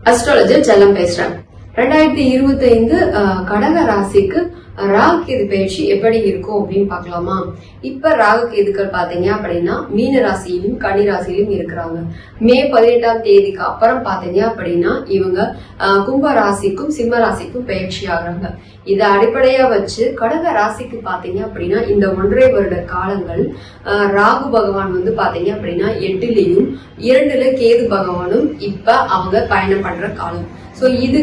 Astrologer செல்லம் பேசுறேன். 2025 கடக ராசிக்கு ராகு கேது பயிற்சி எப்படி இருக்கும் அப்படின்னு பாக்கலாமா? இப்ப ராகு கேதுக்கள் பாத்தீங்க அப்படின்னா மீன ராசியிலும் கன்னி ராசியிலும் இருக்கிறாங்க. மே 18ஆம் தேதிக்கு அப்புறம் பாத்தீங்க அப்படின்னா இவங்க கும்ப ராசிக்கும் சிம்ம ராசிக்கும் பயிற்சி ஆகுறாங்க. இதை அடிப்படையா வச்சு கடக ராசிக்கு பாத்தீங்க அப்படின்னா இந்த 1.5 வருட காலங்கள் ராகு பகவான் வந்து பாத்தீங்க அப்படின்னா 8லையும் 2ல கேது பகவானும் இப்ப அவங்க பயணம் பண்ற காலம். சோ இது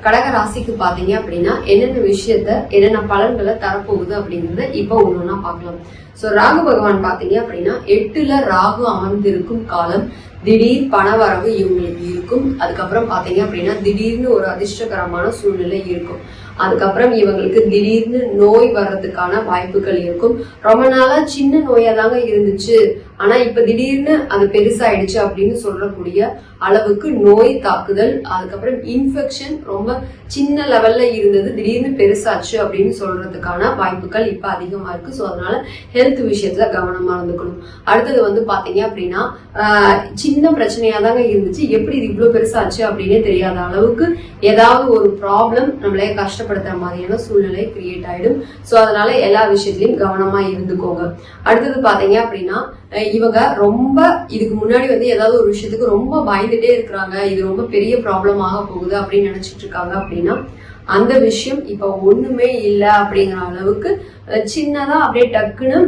கடக ராசிக்கு பாத்தீங்க அப்படின்னா என்னென்ன விஷயத்த என்னென்ன பலன்களை தரப்போகுது அப்படிங்கறத இப்ப ஒன்னொன்னா பாக்கலாம். சோ ராகு பகவான் பாத்தீங்க அப்படின்னா 8ல ராகு அமர்ந்திருக்கும் காலம் திடீர் பண வரவு இவங்களுக்கு இருக்கும். அதுக்கப்புறம் பாத்தீங்க அப்படின்னா திடீர்னு ஒரு அதிர்ஷ்டகரமான சூழ்நிலை இருக்கும். அதுக்கப்புறம் இவங்களுக்கு திடீர்னு நோய் வர்றதுக்கான வாய்ப்புகள் இருக்கும். ரொம்ப நாளா சின்ன நோயா தாங்க இருந்துச்சு, ஆனா இப்ப திடீர்னு அது பெருசாயிடுச்சு அப்படின்னு சொல்லக்கூடிய அளவுக்கு நோய் தாக்குதல், அதுக்கப்புறம் இன்ஃபெக்ஷன் ரொம்ப சின்ன லெவல்ல இருந்தது திடீர்னு பெருசாச்சு அப்படின்னு சொல்றதுக்கான வாய்ப்புகள் இப்ப அதிகமா இருக்கு. சோ அதனால ஹெல்த் விஷயத்துல கவனமா இருந்துக்கணும். அடுத்தது வந்து பாத்தீங்க அப்படின்னா சின்ன பிரச்சனையா தாங்க இருந்துச்சு, எப்படி இது இவ்வளவு பெருசாச்சு அப்படின்னே தெரியாத அளவுக்கு ஏதாவது ஒரு ப்ராப்ளம் நம்மளே கஷ்டப்படுத்துற மாதிரியான சூழ்நிலை கிரியேட் ஆயிடும். சோ அதனால எல்லா விஷயத்திலயும் கவனமா இருந்துக்கோங்க. அடுத்தது பாத்தீங்க அப்படின்னா இவங்க ரொம்ப இதுக்கு முன்னாடி வந்து ஏதாவது ஒரு விஷயத்துக்கு ரொம்ப பயந்துட்டே இருக்கிறாங்க, இது ரொம்ப பெரிய ப்ராப்ளம் ஆக போகுது அப்படின்னு நினைச்சிட்டு இருக்காங்க அப்படின்னா அந்த விஷயம் இப்ப ஒண்ணுமே இல்லை அப்படிங்கிற அளவுக்கு சின்னதா அப்படியே டக்குன்னு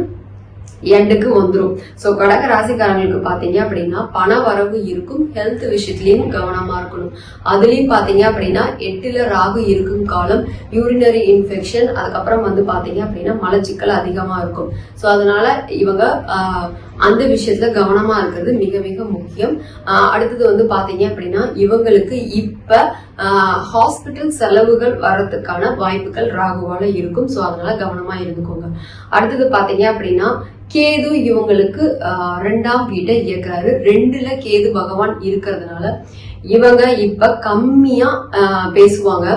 எண்டுக்கு வந்துடும். சோ கடக ராசிக்காரங்களுக்கு பாத்தீங்க அப்படின்னா பண வரவு இருக்கும். ஹெல்த் விஷயத்திலயும் கவனமா இருக்கணும். அதுலயும் பாத்தீங்க அப்படின்னா 8ல ராகு இருக்கும் காலம் யூரினரி இன்ஃபெக்ஷன், அதுக்கப்புறம் வந்து பாத்தீங்க அப்படின்னா மலச்சிக்கல் அதிகமா இருக்கும். சோ அதனால இவங்க அந்த விஷயத்துல கவனமா இருக்கிறது மிக மிக முக்கியம். அடுத்தது வந்து பாத்தீங்க அப்படின்னா இவங்களுக்கு இப்ப ஹாஸ்பிட்டல் செலவுகள் வர்றதுக்கான வாய்ப்புகள் ராகுவால இருக்கும். சோ அதனால கவனமா இருந்துக்கோங்க. அடுத்தது பாத்தீங்க அப்படின்னா கேது இவங்களுக்கு 2ஆம் வீட்டை இயக்குறாரு. 2ல கேது பகவான் இருக்கிறதுனால இவங்க இப்ப கம்மியா பேசுவாங்க.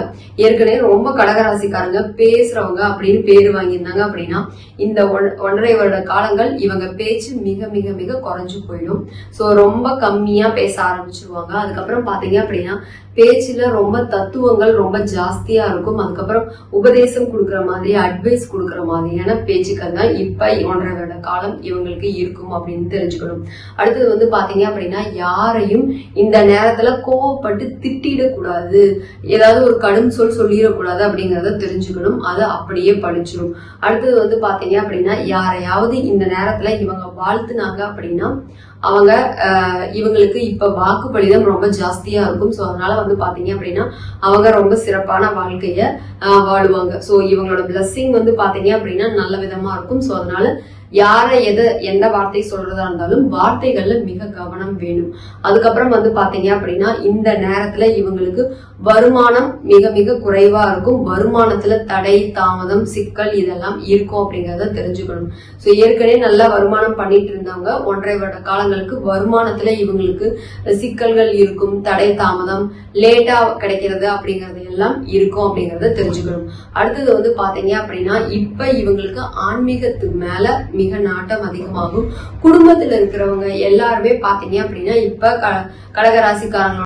ஏற்கனவே ரொம்ப கடகராசிக்காரங்க பேசுறவங்க அப்படின்னு பேரு வாங்கியிருந்தாங்க அப்படின்னா இந்த 1.5 வருட காலங்கள் இவங்க பேச்சு மிக மிக மிக குறைஞ்சு போயிடும். சோ ரொம்ப கம்மியா பேச ஆரம்பிச்சிருவாங்க. அதுக்கப்புறம் பாத்தீங்க அப்படின்னா பேச்சுல ரொம்ப தத்துவங்கள் ரொம்ப ஜாஸ்தியா இருக்கும். அதுக்கப்புறம் உபதேசம் கொடுக்குற மாதிரி அட்வைஸ் கொடுக்குற மாதிரியான பேச்சுக்கள் தான் இப்ப 1.5 வருட காலம் இவங்களுக்கு இருக்கும் அப்படின்னு தெரிஞ்சுக்கணும். அடுத்தது வந்து பாத்தீங்க அப்படின்னா யாரையும் இந்த நேரத்துல கோவப்பட்டு திட்டிடக்கூடாது, ஏதாவது ஒரு கடும் சொல் சொல்லிடக்கூடாது அப்படிங்கறத தெரிஞ்சுக்கணும். அது அப்படியே படிச்சிடும். அடுத்தது வந்து பாத்தீங்க அப்படின்னா யாரையாவது இந்த நேரத்துல இவங்க வாழ்த்துனாங்க அப்படின்னா அவங்க இவங்களுக்கு இப்ப வாக்குப்படிதம் ரொம்ப ஜாஸ்தியா இருக்கும். சோ அதனால வந்து பாத்தீங்க அப்படின்னா அவங்க ரொம்ப சிறப்பான வாழ்க்கைய வாழுவாங்க. சோ இவங்களோட பிளஸ்ஸிங் வந்து பாத்தீங்க அப்படின்னா நல்ல விதமா இருக்கும். சோ அதனால யாரை எந்த வார்த்தை சொல்றதா இருந்தாலும் வார்த்தைகள்ல மிக கவனம் வேணும். அதுக்கப்புறம் வந்து பாத்தீங்க அப்படின்னா இந்த நேரத்துல இவங்களுக்கு வருமானம் மிக மிக குறைவா இருக்கும். வருமானத்துல தடை தாமதம் சிக்கல் இதெல்லாம் இருக்கும் அப்படிங்கறத தெரிஞ்சுக்கணும். சோ ஏற்கனவே நல்லா வருமானம் பண்ணிட்டு இருந்தவங்க 1.5 வருட காலங்களுக்கு வருமானத்துல இவங்களுக்கு சிக்கல்கள் இருக்கும், தடை தாமதம் லேட்டா கிடைக்கிறது அப்படிங்கறது எல்லாம் இருக்கும் அப்படிங்கறத தெரிஞ்சுக்கணும். அடுத்தது வந்து பாத்தீங்க அப்படின்னா இப்ப இவங்களுக்கு ஆன்மீகத்துக்கு மேல மிக நாட்டம் அதிகமாகும். குடும்பத்துல இருக்கிறவங்க எல்லாருமே பாத்தீங்க அப்படின்னா இப்ப கடகராசிக்காரங்களோட